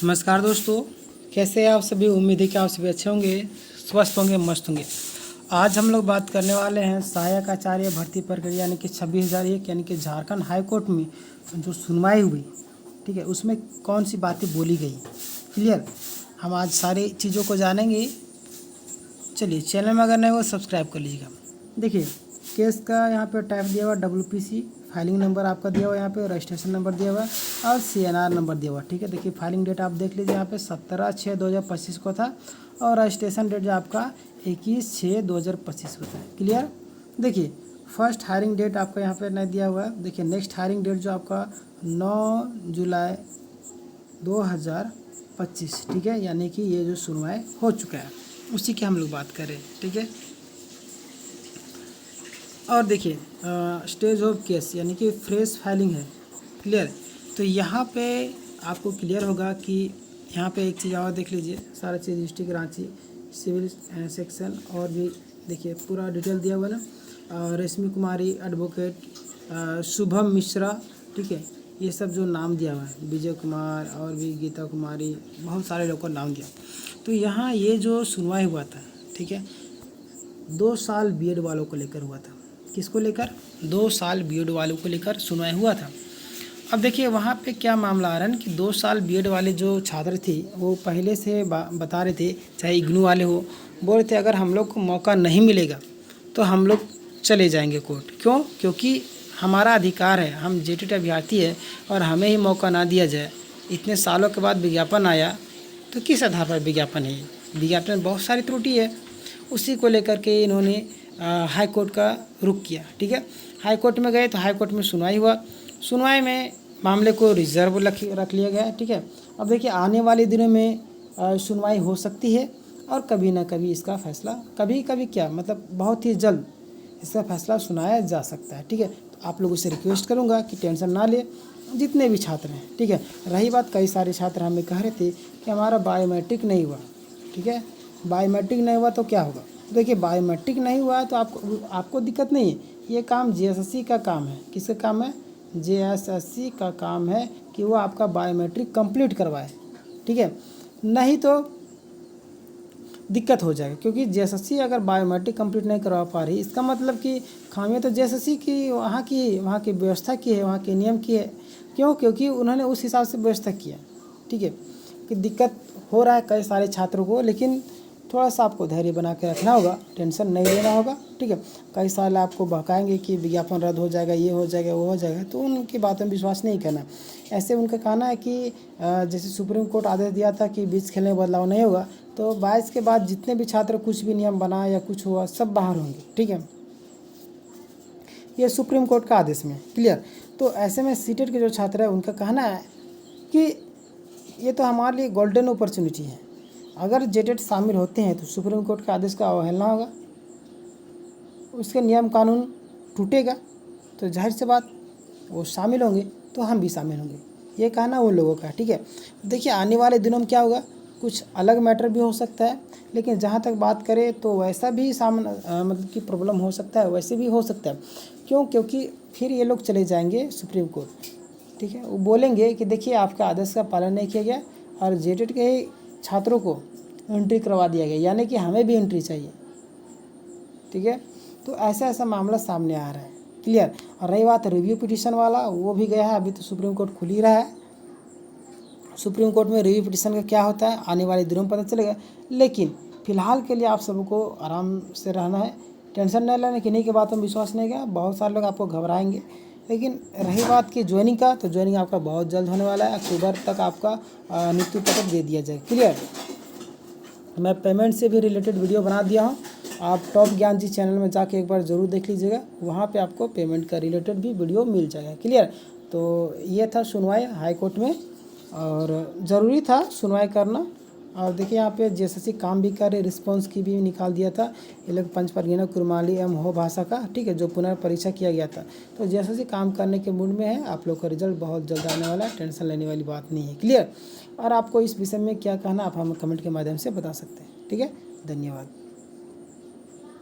नमस्कार दोस्तों, कैसे हैं आप सभी। उम्मीद है कि आप सभी अच्छे होंगे, स्वस्थ होंगे, मस्त होंगे। आज हम लोग बात करने वाले हैं सहायक आचार्य भर्ती प्रक्रिया यानी कि 26,001 यानी कि झारखंड हाई कोर्ट में जो सुनवाई हुई, ठीक है, उसमें कौन सी बातें बोली गई। क्लियर, हम आज सारी चीज़ों को जानेंगे। चलिए, चैनल में अगर नए हो सब्सक्राइब कर लीजिएगा। देखिए, केस का यहाँ पे टाइप दिया हुआ WPC, फाइलिंग नंबर आपका दिया हुआ यहाँ पे, रजिस्ट्रेशन नंबर दिया हुआ और CNR नंबर दिया हुआ। ठीक है, देखिए फाइलिंग डेट आप देख लीजिए यहाँ पे 17/6/2025 को था और रजिस्ट्रेशन डेट जो आपका 21/6/2025 को था। क्लियर। देखिए, फर्स्ट हायरिंग डेट आपका यहाँ पे नहीं दिया हुआ है। देखिए, नेक्स्ट हायरिंग डेट जो आपका 9 जुलाई 2025, ठीक है, यानी कि ये जो सुनवाई हो चुका है उसी की हम लोग बात करें। ठीक है, और देखिए स्टेज ऑफ केस यानी कि फ्रेश फाइलिंग है। क्लियर, तो यहाँ पे आपको क्लियर होगा कि यहाँ पे एक चीज़ और देख लीजिए, सारा चीज़ डिस्ट्रिक्ट रांची सिविल सेक्शन और भी देखिए पूरा डिटेल दिया हुआ ना। रेशमी कुमारी एडवोकेट, शुभम मिश्रा, ठीक है, ये सब जो नाम दिया हुआ है, विजय कुमार और भी गीता कुमारी, बहुत सारे लोगों का नाम दिया। तो यहाँ ये जो सुनवाई हुआ था, ठीक है, 2 साल बीएड वालों को लेकर हुआ था। किसको लेकर? 2 साल बीएड वालों को लेकर सुनवाई हुआ था। अब देखिए वहाँ पे क्या मामला आ रहा है ना कि 2 साल बीएड वाले जो छात्र थे वो पहले से बता रहे थे, चाहे इग्नू वाले हो, बोल रहे थे अगर हम लोग को मौका नहीं मिलेगा तो हम लोग चले जाएंगे कोर्ट। क्यों? क्योंकि हमारा अधिकार है, हम जेटेट अभ्यर्थी है और हमें ही मौका ना दिया जाए। इतने सालों के बाद विज्ञापन आया, तो किस आधार पर विज्ञापन है? विज्ञापन में बहुत सारी त्रुटि है। उसी को लेकर के इन्होंने हाई कोर्ट का रुख किया। ठीक है, हाई कोर्ट में गए तो हाई कोर्ट में सुनवाई हुआ। सुनवाई में मामले को रिजर्व रख लिया गया। ठीक है, अब देखिए आने वाले दिनों में सुनवाई हो सकती है और कभी ना कभी इसका फैसला, कभी कभी क्या मतलब बहुत ही जल्द इसका फैसला सुनाया जा सकता है। ठीक है, तो आप लोगों से रिक्वेस्ट करूंगा कि टेंशन ना ले, जितने भी छात्र हैं। ठीक है, रही बात, कई सारे छात्र हमें कह रहे थे कि हमारा बायोमेट्रिक नहीं हुआ। ठीक है, बायोमेट्रिक नहीं हुआ तो क्या होगा? देखिए, बायोमेट्रिक नहीं हुआ है तो आपको दिक्कत नहीं है। ये काम JSSC का काम है। किसका काम है? JSSC का काम है कि वो आपका बायोमेट्रिक कंप्लीट करवाए। ठीक है, नहीं तो दिक्कत हो जाएगा, क्योंकि JSSC अगर बायोमेट्रिक कंप्लीट नहीं करवा पा रही, इसका मतलब कि खामियां तो JSSC की वहाँ की व्यवस्था की है, वहाँ के नियम की है। क्यों? क्योंकि उन्होंने उस हिसाब से व्यवस्था किया। ठीक है, कि दिक्कत हो रहा है कई सारे छात्रों को, लेकिन थोड़ा सा आपको धैर्य बना के रखना होगा, टेंशन नहीं लेना होगा। ठीक है, कई साल आपको बहकाएंगे कि विज्ञापन रद्द हो जाएगा, ये हो जाएगा, वो हो जाएगा, तो उनकी बातों में विश्वास नहीं करना। ऐसे उनका कहना है कि जैसे सुप्रीम कोर्ट आदेश दिया था कि बीच खेलने में बदलाव नहीं होगा, तो 22 के बाद जितने भी छात्र कुछ भी नियम बनाए या कुछ हुआ सब बाहर होंगे। ठीक है, ये सुप्रीम कोर्ट का आदेश में। क्लियर, तो ऐसे में सीटेट के जो छात्र हैं उनका कहना है कि ये तो हमारे लिए गोल्डन अपॉर्चुनिटी है। अगर जेटेट शामिल होते हैं तो सुप्रीम कोर्ट के आदेश का अवहेलना होगा, उसके नियम कानून टूटेगा, तो जाहिर सी बात वो शामिल होंगे तो हम भी शामिल होंगे, ये कहना उन लोगों का। ठीक है, देखिए आने वाले दिनों में क्या होगा, कुछ अलग मैटर भी हो सकता है, लेकिन जहाँ तक बात करें तो वैसा भी मतलब कि प्रॉब्लम हो सकता है, वैसे भी हो सकता है। क्यों? क्योंकि फिर ये लोग चले जाएंगे सुप्रीम कोर्ट। ठीक है, वो बोलेंगे कि देखिए आपका आदेश का पालन नहीं किया गया और जेटेट के ही छात्रों को एंट्री करवा दिया गया, यानी कि हमें भी एंट्री चाहिए। ठीक है, तो ऐसा मामला सामने आ रहा है। क्लियर, और रही बात रिव्यू पिटीशन वाला, वो भी गया है, अभी तो सुप्रीम कोर्ट खुल ही रहा है। सुप्रीम कोर्ट में रिव्यू पिटीशन का क्या होता है आने वाले दिनों में पता चलेगा, लेकिन फिलहाल के लिए आप सबको आराम से रहना है, टेंशन नहीं लेना, किन्हीं की बातों में विश्वास नहीं किया। बहुत सारे लोग आपको घबराएंगे, लेकिन रही बात की ज्वाइनिंग का, तो ज्वाइनिंग आपका बहुत जल्द होने वाला है। अक्टूबर तक आपका नियुक्ति पत्र दे दिया जाए। क्लियर, मैं पेमेंट से भी रिलेटेड वीडियो बना दिया हूँ, आप टॉप ज्ञान जी चैनल में जाके एक बार ज़रूर देख लीजिएगा, वहाँ पे आपको पेमेंट का रिलेटेड भी वीडियो मिल जाएगा। क्लियर, तो ये था सुनवाई हाई कोर्ट में, और ज़रूरी था सुनवाई करना। और देखिए यहाँ पे JSSC काम भी करे, रिस्पॉन्स की भी निकाल दिया था ये लोग, पंच परगना कुरमाली एवं हो भाषा का। ठीक है, जो पुनर्परीक्षा किया गया था, तो JSSC काम करने के मूड में है। आप लोग का रिजल्ट बहुत जल्द आने वाला है, टेंशन लेने वाली बात नहीं है। क्लियर, और आपको इस विषय में क्या कहना आप हमें कमेंट के माध्यम से बता सकते हैं। ठीक है, धन्यवाद।